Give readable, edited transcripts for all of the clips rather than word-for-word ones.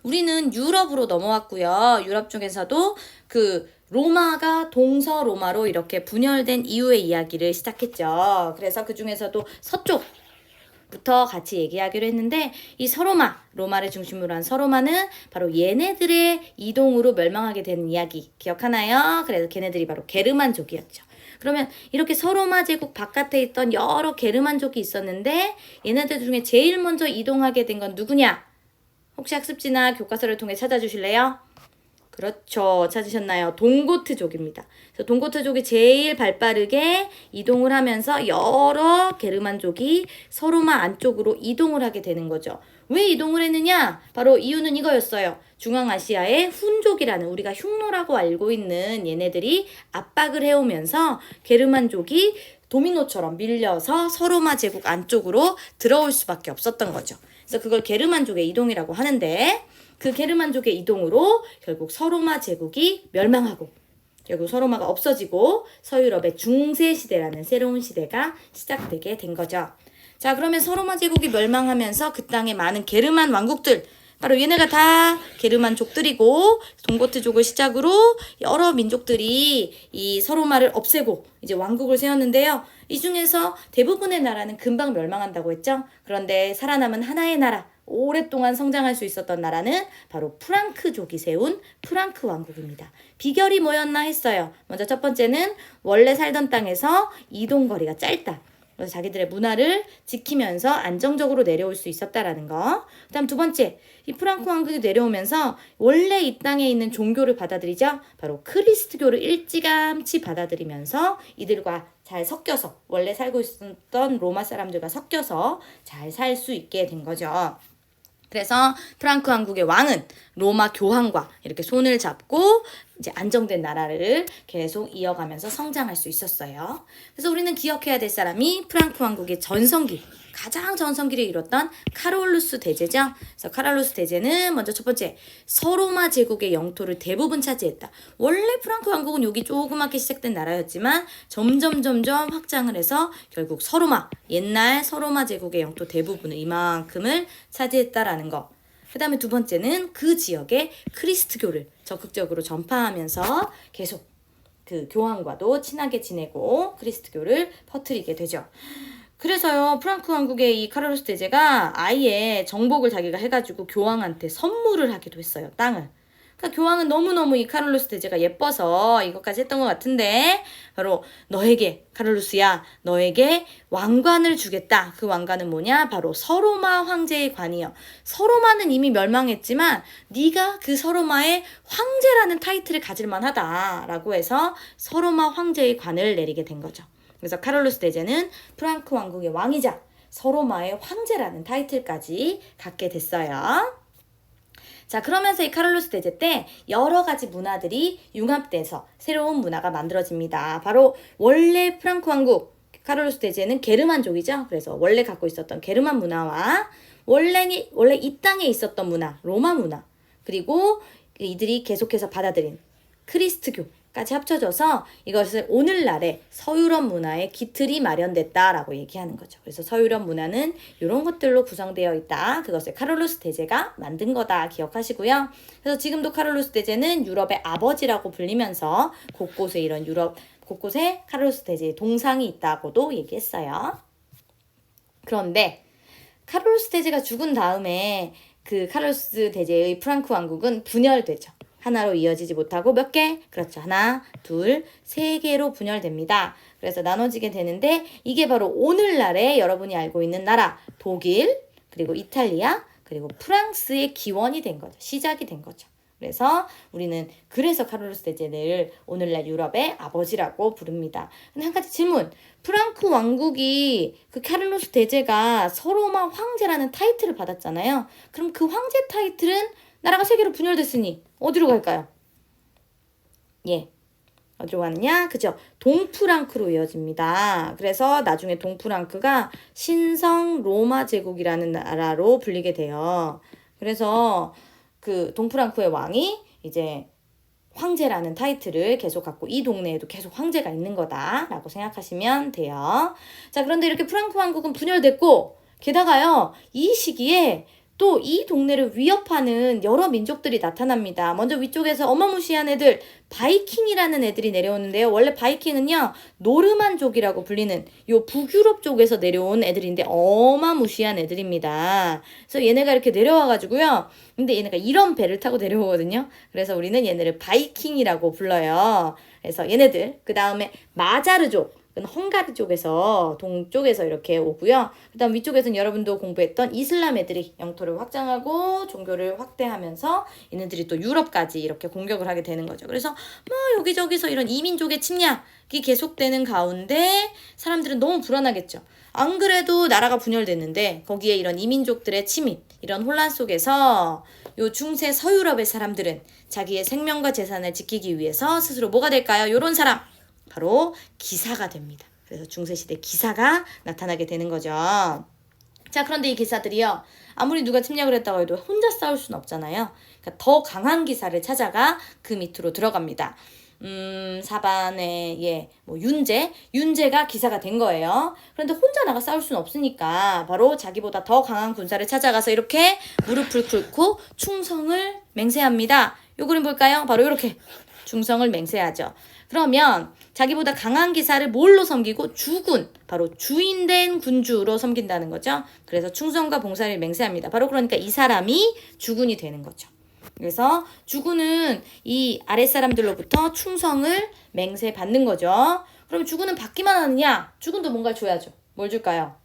우리는 유럽으로 넘어왔고요. 유럽 중에서도 그 로마가 동서로마로 이렇게 분열된 이후의 이야기를 시작했죠. 그래서 그 중에서도 서쪽부터 같이 얘기하기로 했는데, 이 서로마, 로마를 중심으로 한 서로마는 바로 얘네들의 이동으로 멸망하게 되는 이야기 기억하나요? 그래서 걔네들이 바로 게르만족이었죠. 그러면 이렇게 서로마 제국 바깥에 있던 여러 게르만족이 있었는데, 얘네들 중에 제일 먼저 이동하게 된 건 누구냐? 혹시 학습지나 교과서를 통해 찾아주실래요? 그렇죠. 찾으셨나요? 동고트족입니다. 그래서 동고트족이 제일 발빠르게 이동을 하면서 여러 게르만족이 서로마 안쪽으로 이동을 하게 되는 거죠. 왜 이동을 했느냐? 바로 이유는 이거였어요. 중앙아시아의 훈족이라는, 우리가 흉노라고 알고 있는 얘네들이 압박을 해오면서 게르만족이 도미노처럼 밀려서 서로마 제국 안쪽으로 들어올 수밖에 없었던 거죠. 그래서 그걸 게르만족의 이동이라고 하는데, 그 게르만족의 이동으로 결국 서로마 제국이 멸망하고, 결국 서로마가 없어지고 서유럽의 중세시대라는 새로운 시대가 시작되게 된 거죠. 자, 그러면 서로마 제국이 멸망하면서 그 땅에 많은 게르만 왕국들, 바로 얘네가 다 게르만족들이고, 동고트족을 시작으로 여러 민족들이 이 서로마를 없애고 이제 왕국을 세웠는데요. 이 중에서 대부분의 나라는 금방 멸망한다고 했죠. 그런데 살아남은 하나의 나라, 오랫동안 성장할 수 있었던 나라는 바로 프랑크족이 세운 프랑크 왕국입니다. 비결이 뭐였나 했어요. 먼저 첫 번째는 원래 살던 땅에서 이동거리가 짧다. 그래서 자기들의 문화를 지키면서 안정적으로 내려올 수 있었다라는 거. 그다음 두 번째, 이 프랑크 왕국이 내려오면서 원래 이 땅에 있는 종교를 받아들이죠. 바로 크리스트교를 일찌감치 받아들이면서 이들과 잘 섞여서, 원래 살고 있었던 로마 사람들과 섞여서 잘 살 수 있게 된 거죠. 그래서 프랑크 왕국의 왕은 로마 교황과 이렇게 손을 잡고 이제 안정된 나라를 계속 이어가면서 성장할 수 있었어요. 그래서 우리는 기억해야 될 사람이 프랑크 왕국의 전성기, 가장 전성기를 이뤘던 카롤루스 대제죠. 그래서 카롤루스 대제는 먼저 첫 번째, 서로마 제국의 영토를 대부분 차지했다. 원래 프랑크 왕국은 여기 조그맣게 시작된 나라였지만 점점 확장을 해서 결국 서로마, 옛날 서로마 제국의 영토 대부분을, 이만큼을 차지했다라는 거. 그 다음에 두 번째는 그 지역에 크리스트교를 적극적으로 전파하면서 계속 그 교황과도 친하게 지내고 크리스트교를 퍼뜨리게 되죠. 그래서요, 프랑크 왕국의 이 카를로스 대제가 아예 정복을 자기가 해가지고 교황한테 선물을 하기도 했어요, 땅을. 그러니까 교황은 너무너무 이 카를로스 대제가 예뻐서 이것까지 했던 것 같은데, 바로 너에게, 카를로스야, 너에게 왕관을 주겠다. 그 왕관은 뭐냐? 바로 서로마 황제의 관이요. 서로마는 이미 멸망했지만 네가 그 서로마의 황제라는 타이틀을 가질 만하다라고 해서 서로마 황제의 관을 내리게 된 거죠. 그래서 카를로스 대제는 프랑크 왕국의 왕이자 서로마의 황제라는 타이틀까지 갖게 됐어요. 자, 그러면서 이 카를로스 대제 때 여러 가지 문화들이 융합돼서 새로운 문화가 만들어집니다. 바로 원래 프랑크 왕국, 카를로스 대제는 게르만족이죠. 그래서 원래 갖고 있었던 게르만 문화와 원래 이 땅에 있었던 문화, 로마 문화, 그리고 이들이 계속해서 받아들인 크리스트교까지 합쳐져서 이것을 오늘날의 서유럽 문화의 기틀이 마련됐다라고 얘기하는 거죠. 그래서 서유럽 문화는 이런 것들로 구성되어 있다. 그것을 카를로스 대제가 만든 거다 기억하시고요. 그래서 지금도 카를로스 대제는 유럽의 아버지라고 불리면서 곳곳에 이런 유럽 곳곳에 카를로스 대제의 동상이 있다고도 얘기했어요. 그런데 카를로스 대제가 죽은 다음에 그 카를로스 대제의 프랑크 왕국은 분열되죠. 하나로 이어지지 못하고 몇 개? 그렇죠. 하나, 둘, 세 개로 분열됩니다. 그래서 나눠지게 되는데 이게 바로 오늘날의 여러분이 알고 있는 나라, 독일, 그리고 이탈리아, 그리고 프랑스의 기원이 된 거죠. 시작이 된 거죠. 그래서 우리는 그래서 카를로스 대제를 오늘날 유럽의 아버지라고 부릅니다. 근데 한 가지 질문. 프랑크 왕국이 그 카를로스 대제가 서로마 황제라는 타이틀을 받았잖아요. 그럼 그 황제 타이틀은 나라가 세 개로 분열됐으니 어디로 갈까요? 예. 어디로 가느냐? 그죠? 동프랑크로 이어집니다. 그래서 나중에 동프랑크가 신성 로마 제국이라는 나라로 불리게 돼요. 그래서 그 동프랑크의 왕이 이제 황제라는 타이틀을 계속 갖고 이 동네에도 계속 황제가 있는 거다라고 생각하시면 돼요. 자, 그런데 이렇게 프랑크 왕국은 분열됐고, 게다가요, 이 시기에 또 이 동네를 위협하는 여러 민족들이 나타납니다. 먼저 위쪽에서 어마무시한 애들, 바이킹이라는 애들이 내려오는데요. 원래 바이킹은요, 노르만족이라고 불리는 요 북유럽 쪽에서 내려온 애들인데 어마무시한 애들입니다. 그래서 얘네가 이렇게 내려와가지고요. 근데 얘네가 이런 배를 타고 내려오거든요. 그래서 우리는 얘네를 바이킹이라고 불러요. 그래서 얘네들, 그 다음에 마자르족. 헝가리 쪽에서 동쪽에서 이렇게 오고요. 그 다음 위쪽에서는 여러분도 공부했던 이슬람 애들이 영토를 확장하고 종교를 확대하면서 얘네들이 또 유럽까지 이렇게 공격을 하게 되는 거죠. 그래서 뭐 여기저기서 이런 이민족의 침략이 계속되는 가운데 사람들은 너무 불안하겠죠. 안 그래도 나라가 분열됐는데 거기에 이런 이민족들의 침입, 이런 혼란 속에서 요 중세 서유럽의 사람들은 자기의 생명과 재산을 지키기 위해서 스스로 뭐가 될까요? 요런 사람. 바로 기사가 됩니다. 그래서 중세시대 기사가 나타나게 되는 거죠. 자, 그런데 이 기사들이요. 아무리 누가 침략을 했다고 해도 혼자 싸울 수는 없잖아요. 그러니까 더 강한 기사를 찾아가 그 밑으로 들어갑니다. 사반의 뭐 윤제가 기사가 된 거예요. 그런데 혼자 나가 싸울 수는 없으니까 바로 자기보다 더 강한 군사를 찾아가서 이렇게 무릎을 꿇고 충성을 맹세합니다. 요 그림 볼까요? 바로 이렇게 충성을 맹세하죠. 그러면 자기보다 강한 기사를 뭘로 섬기고? 주군, 바로 주인된 군주로 섬긴다는 거죠. 그래서 충성과 봉사를 맹세합니다. 바로 그러니까 이 사람이 주군이 되는 거죠. 그래서 주군은 이 아랫사람들로부터 충성을 맹세받는 거죠. 그럼 주군은 받기만 하느냐? 주군도 뭔가를 줘야죠. 뭘 줄까요?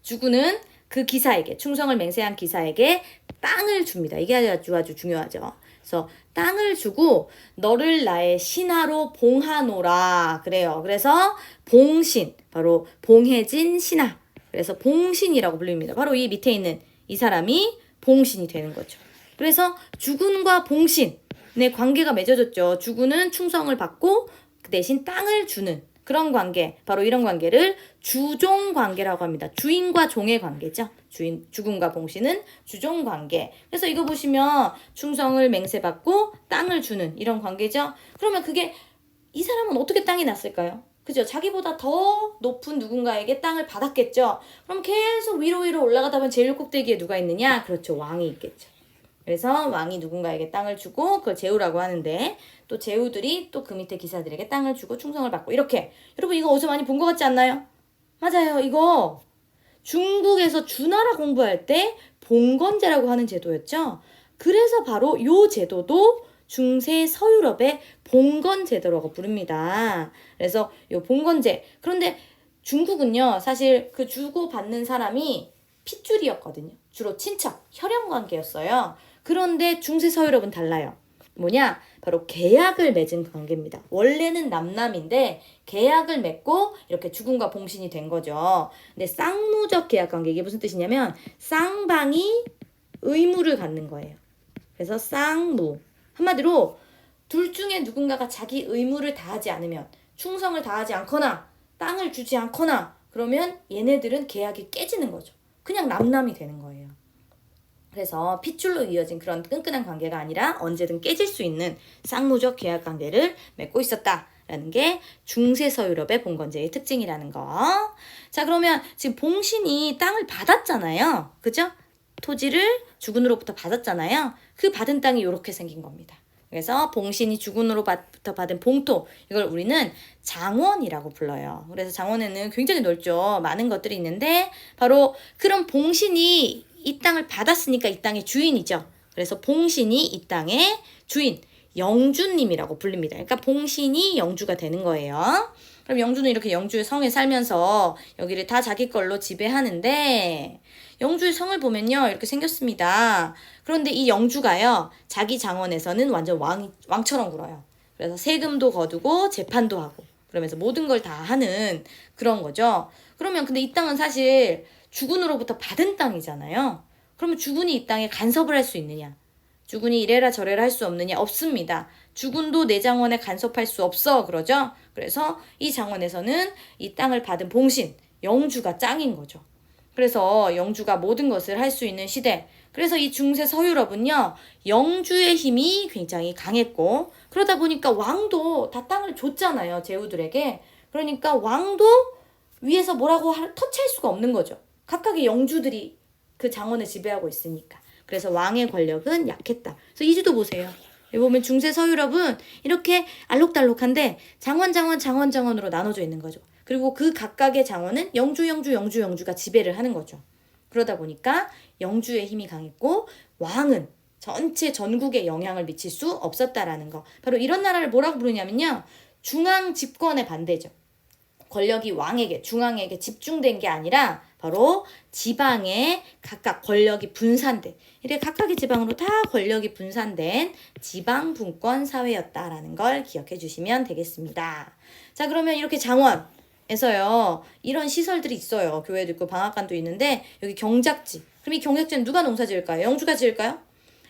주군은 그 기사에게, 충성을 맹세한 기사에게 땅을 줍니다. 이게 아주 중요하죠. 그래서 땅을 주고 너를 나의 신하로 봉하노라 그래요. 그래서 봉신, 바로 봉해진 신하. 그래서 봉신이라고 불립니다. 바로 이 밑에 있는 이 사람이 봉신이 되는 거죠. 그래서 주군과 봉신의 관계가 맺어졌죠. 주군은 충성을 받고 그 대신 땅을 주는 그런 관계, 바로 이런 관계를 주종 관계라고 합니다. 주인과 종의 관계죠. 주군과 봉신은 주종 관계. 그래서 이거 보시면 충성을 맹세받고 땅을 주는 이런 관계죠. 그러면 그게 이 사람은 어떻게 땅이 났을까요? 그죠? 자기보다 더 높은 누군가에게 땅을 받았겠죠. 그럼 계속 위로 올라가다 보면 제일 꼭대기에 누가 있느냐? 그렇죠. 왕이 있겠죠. 그래서 왕이 누군가에게 땅을 주고 그걸 제후라고 하는데 또 제후들이 또 그 밑에 기사들에게 땅을 주고 충성을 받고 이렇게. 여러분 이거 어디서 많이 본 것 같지 않나요? 맞아요. 이거 중국에서 주나라 공부할 때 봉건제라고 하는 제도였죠. 그래서 바로 요 제도도 중세 서유럽의 봉건제도라고 부릅니다. 그래서 요 봉건제. 그런데 중국은요. 사실 그 주고받는 사람이 핏줄이었거든요. 주로 친척, 혈연관계였어요. 그런데 중세 서유럽은 달라요. 뭐냐? 바로 계약을 맺은 관계입니다. 원래는 남남인데 계약을 맺고 이렇게 주군과 봉신이 된 거죠. 근데 쌍무적 계약 관계, 이게 무슨 뜻이냐면 쌍방이 의무를 갖는 거예요. 그래서 쌍무. 한마디로 둘 중에 누군가가 자기 의무를 다하지 않으면, 충성을 다하지 않거나 땅을 주지 않거나 그러면 얘네들은 계약이 깨지는 거죠. 그냥 남남이 되는 거예요. 그래서 핏줄로 이어진 그런 끈끈한 관계가 아니라 언제든 깨질 수 있는 쌍무적 계약 관계를 맺고 있었다라는 게 중세 서유럽의 봉건제의 특징이라는 거. 자, 그러면 지금 봉신이 땅을 받았잖아요. 그죠? 토지를 주군으로부터 받았잖아요. 그 받은 땅이 이렇게 생긴 겁니다. 그래서 봉신이 주군으로부터 받은 봉토, 이걸 우리는 장원이라고 불러요. 그래서 장원에는 굉장히 넓죠. 많은 것들이 있는데 바로 그런 봉신이 이 땅을 받았으니까 이 땅의 주인이죠. 그래서 봉신이 이 땅의 주인, 영주님이라고 불립니다. 그러니까 봉신이 영주가 되는 거예요. 그럼 영주는 이렇게 영주의 성에 살면서 여기를 다 자기 걸로 지배하는데 영주의 성을 보면요. 이렇게 생겼습니다. 그런데 이 영주가요. 자기 장원에서는 완전 왕처럼 굴어요. 그래서 세금도 거두고 재판도 하고 그러면서 모든 걸 다 하는 그런 거죠. 그러면 근데 이 땅은 사실 주군으로부터 받은 땅이잖아요. 그러면 주군이 이 땅에 간섭을 할 수 있느냐? 주군이 이래라 저래라 할 수 없느냐? 없습니다. 주군도 내 장원에 간섭할 수 없어. 그러죠? 그래서 이 장원에서는 이 땅을 받은 봉신, 영주가 짱인 거죠. 그래서 영주가 모든 것을 할 수 있는 시대. 그래서 이 중세 서유럽은요. 영주의 힘이 굉장히 강했고 그러다 보니까 왕도 다 땅을 줬잖아요. 제후들에게. 그러니까 왕도 위에서 뭐라고 터치할 수가 없는 거죠. 각각의 영주들이 그 장원을 지배하고 있으니까. 그래서 왕의 권력은 약했다. 그래서 이 지도 보세요. 여기 보면 중세 서유럽은 이렇게 알록달록한데 장원으로 나눠져 있는 거죠. 그리고 그 각각의 장원은 영주가 지배를 하는 거죠. 그러다 보니까 영주의 힘이 강했고 왕은 전체 전국에 영향을 미칠 수 없었다라는 거. 바로 이런 나라를 뭐라고 부르냐면요. 중앙 집권의 반대죠. 권력이 왕에게, 중앙에게 집중된 게 아니라 바로 지방에 각각 권력이 분산된, 이렇게 각각의 지방으로 다 권력이 분산된 지방 분권 사회였다라는 걸 기억해 주시면 되겠습니다. 자, 그러면 이렇게 장원에서요, 이런 시설들이 있어요. 교회도 있고 방앗간도 있는데 여기 경작지. 그럼 이 경작지는 누가 농사 지을까요? 영주가 지을까요?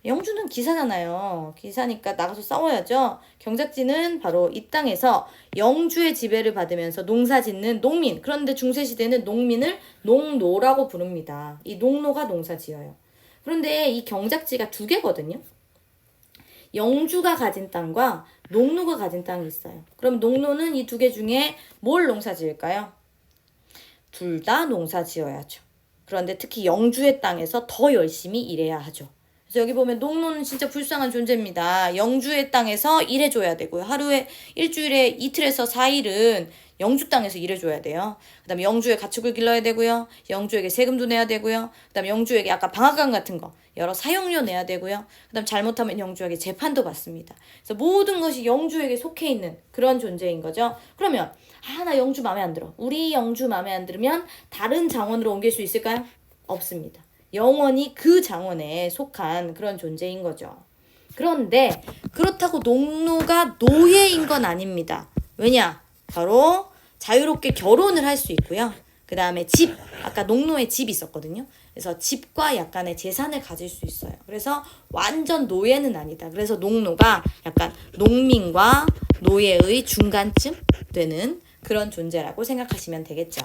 영주는 기사잖아요. 기사니까 나가서 싸워야죠. 경작지는 바로 이 땅에서 영주의 지배를 받으면서 농사 짓는 농민. 그런데 중세시대는 농민을 농노라고 부릅니다. 이 농노가 농사 지어요. 그런데 이 경작지가 두 개거든요. 영주가 가진 땅과 농노가 가진 땅이 있어요. 그럼 농노는 이 두 개 중에 뭘 농사 지을까요? 둘 다 농사 지어야죠. 그런데 특히 영주의 땅에서 더 열심히 일해야 하죠. 그래서 여기 보면 농노는 진짜 불쌍한 존재입니다. 영주의 땅에서 일해줘야 되고요. 하루에 일주일에 이틀에서 4일은 영주 땅에서 일해줘야 돼요. 그 다음에 영주의 가축을 길러야 되고요. 영주에게 세금도 내야 되고요. 그 다음에 영주에게 아까 방앗간 같은 거 여러 사용료 내야 되고요. 그 다음 잘못하면 영주에게 재판도 받습니다. 그래서 모든 것이 영주에게 속해 있는 그런 존재인 거죠. 그러면 나 영주 마음에 안 들어. 우리 영주 마음에 안 들으면 다른 장원으로 옮길 수 있을까요? 없습니다. 영원히 그 장원에 속한 그런 존재인 거죠. 그런데 그렇다고 농노가 노예인 건 아닙니다. 왜냐? 바로 자유롭게 결혼을 할 수 있고요. 그 다음에 집, 아까 농노의 집이 있었거든요. 그래서 집과 약간의 재산을 가질 수 있어요. 그래서 완전 노예는 아니다. 그래서 농노가 약간 농민과 노예의 중간쯤 되는 그런 존재라고 생각하시면 되겠죠.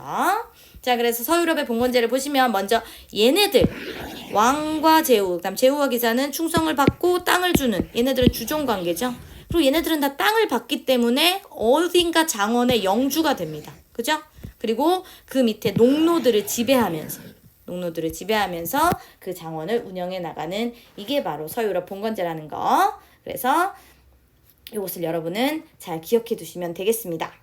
자, 그래서 서유럽의 봉건제를 보시면 먼저 얘네들 왕과 제후, 그다음 제후와 기사는 충성을 받고 땅을 주는, 얘네들은 주종 관계죠. 그리고 얘네들은 다 땅을 받기 때문에 어딘가 장원의 영주가 됩니다. 그죠? 그리고 그 밑에 농노들을 지배하면서 그 장원을 운영해 나가는, 이게 바로 서유럽 봉건제라는 거. 그래서 이것을 여러분은 잘 기억해 두시면 되겠습니다.